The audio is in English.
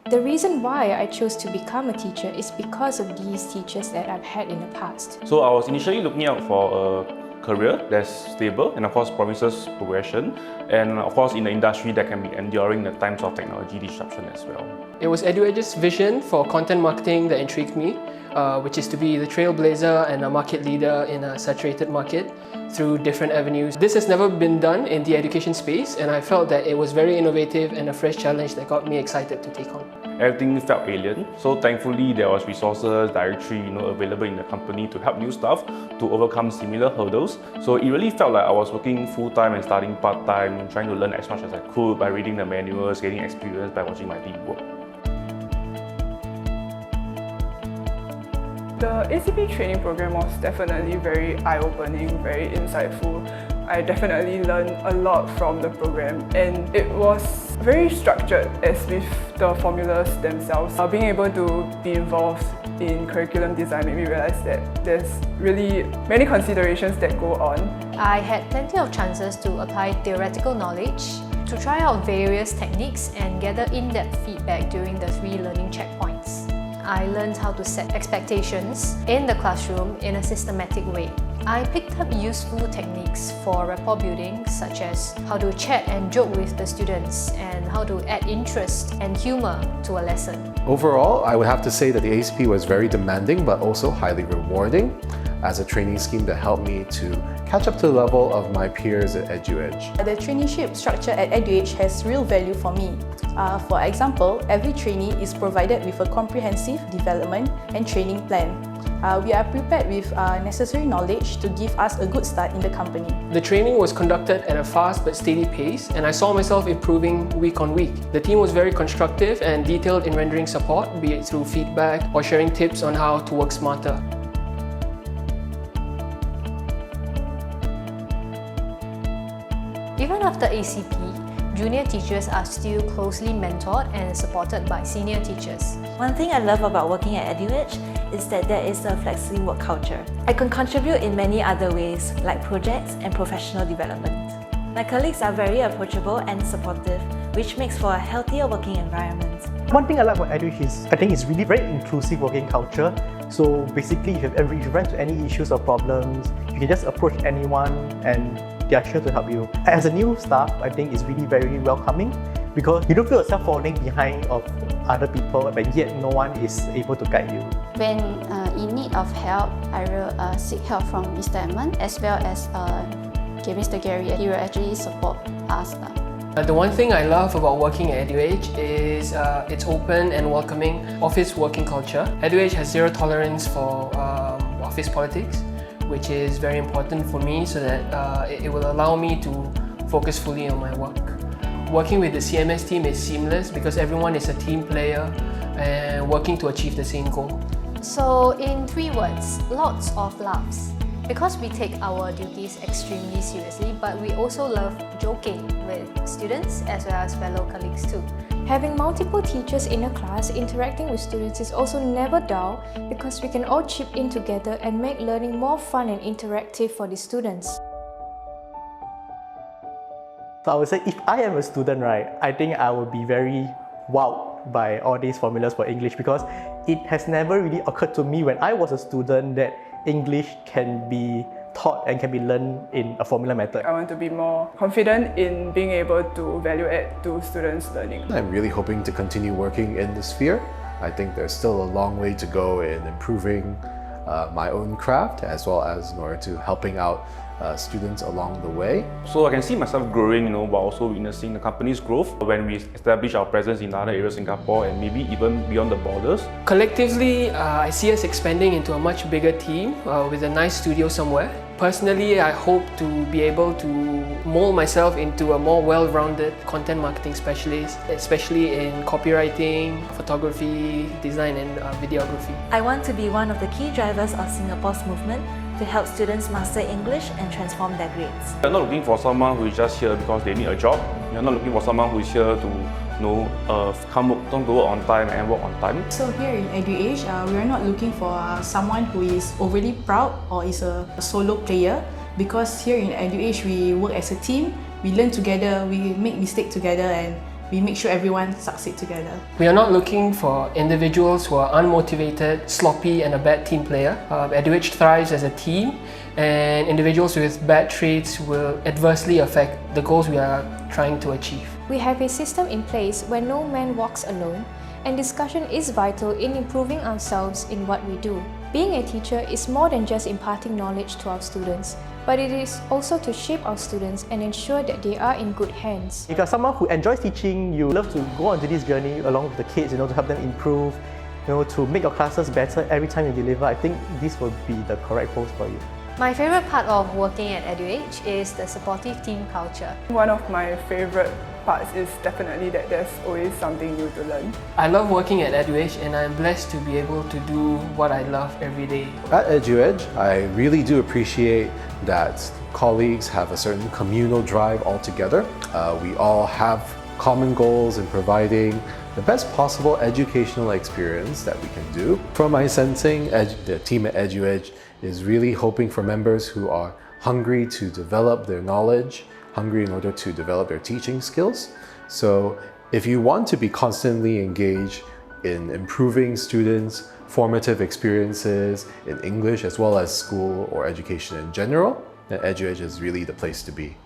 The reason why I chose to become a teacher is because of these teachers that I've had in the past. So I was initially looking out for a career that's stable and of course promises progression, and of course in the industry that can be enduring the times of technology disruption as well. It was EduEdge's vision for content marketing that intrigued me, which is to be the trailblazer and a market leader in a saturated market through different avenues. This has never been done in the education space, and I felt that it was very innovative and a fresh challenge that got me excited to take on. Everything felt alien, so thankfully there was resources, directory, available in the company to help new staff to overcome similar hurdles. So it really felt like I was working full-time and studying part-time, trying to learn as much as I could by reading the manuals, getting experience by watching my team work. The ACP training program was definitely very eye-opening, very insightful. I definitely learned a lot from the program, and it was very structured as with the formulas themselves. Being able to be involved in curriculum design made me realize that there's really many considerations that go on. I had plenty of chances to apply theoretical knowledge, to try out various techniques and gather in-depth feedback during the 3 learning checkpoints. I learned how to set expectations in the classroom in a systematic way. I picked up useful techniques for rapport building, such as how to chat and joke with the students and how to add interest and humor to a lesson. Overall, I would have to say that the ACP was very demanding but also highly rewarding as a training scheme that helped me to catch up to the level of my peers at EduEdge. The traineeship structure at EduEdge has real value for me. For example, every trainee is provided with a comprehensive development and training plan. We are prepared with necessary knowledge to give us a good start in the company. The training was conducted at a fast but steady pace, and I saw myself improving week on week. The team was very constructive and detailed in rendering support, be it through feedback or sharing tips on how to work smarter. Even after ACP, junior teachers are still closely mentored and supported by senior teachers. One thing I love about working at EduEdge is that there is a flexible work culture. I can contribute in many other ways, like projects and professional development. My colleagues are very approachable and supportive, which makes for a healthier working environment. One thing I like about EduEdge is I think it's really very inclusive working culture. So basically, if you run into any issues or problems, you can just approach anyone and they are sure to help you. As a new staff, I think it's really very welcoming because you don't feel yourself falling behind of other people, but yet no one is able to guide you. When in need of help, I will seek help from Mr. Edmund as well as Mr. Gary. He will actually support us. The one thing I love about working at EduEdge is its open and welcoming office working culture. EduEdge has zero tolerance for office politics, which is very important for me so that it will allow me to focus fully on my work. Working with the CMS team is seamless because everyone is a team player and working to achieve the same goal. So in 3 words, lots of laughs. Because we take our duties extremely seriously, but we also love joking with students as well as fellow colleagues too. Having multiple teachers in a class interacting with students is also never dull because we can all chip in together and make learning more fun and interactive for the students. So I would say if I am a student, right, I think I would be very wowed by all these formulas for English because it has never really occurred to me when I was a student that English can be taught and can be learned in a formula method. I want to be more confident in being able to value add to students' learning. I'm really hoping to continue working in this sphere. I think there's still a long way to go in improving my own craft as well as in order to helping out students along the way. So I can see myself growing, while also witnessing the company's growth when we establish our presence in other areas of Singapore and maybe even beyond the borders. Collectively, I see us expanding into a much bigger team with a nice studio somewhere. Personally, I hope to be able to mold myself into a more well-rounded content marketing specialist, especially in copywriting, photography, design and videography. I want to be one of the key drivers of Singapore's movement to help students master English and transform their grades. You're not looking for someone who is just here because they need a job. You're not looking for someone who is here to come to work on time and work on time. So here in EduEdge, we are not looking for someone who is overly proud or is a solo player, because here in EduEdge we work as a team, we learn together, we make mistakes together, and we make sure everyone succeeds together. We are not looking for individuals who are unmotivated, sloppy and a bad team player. EduEdge thrives as a team, and individuals with bad traits will adversely affect the goals we are trying to achieve. We have a system in place where no man walks alone, and discussion is vital in improving ourselves in what we do. Being a teacher is more than just imparting knowledge to our students, but it is also to shape our students and ensure that they are in good hands. If you're someone who enjoys teaching, you love to go on to this journey along with the kids, to help them improve, to make your classes better every time you deliver, I think this will be the correct post for you. My favourite part of working at EduEdge is the supportive team culture. One of my favourite parts is definitely that there's always something new to learn. I love working at EduEdge, and I'm blessed to be able to do what I love every day. At EduEdge, I really do appreciate that colleagues have a certain communal drive all together. We all have common goals in providing the best possible educational experience that we can do. From my sensing, the team at EduEdge is really hoping for members who are hungry to develop their knowledge, hungry in order to develop their teaching skills. So if you want to be constantly engaged in improving students' formative experiences in English as well as school or education in general, then EduEdge is really the place to be.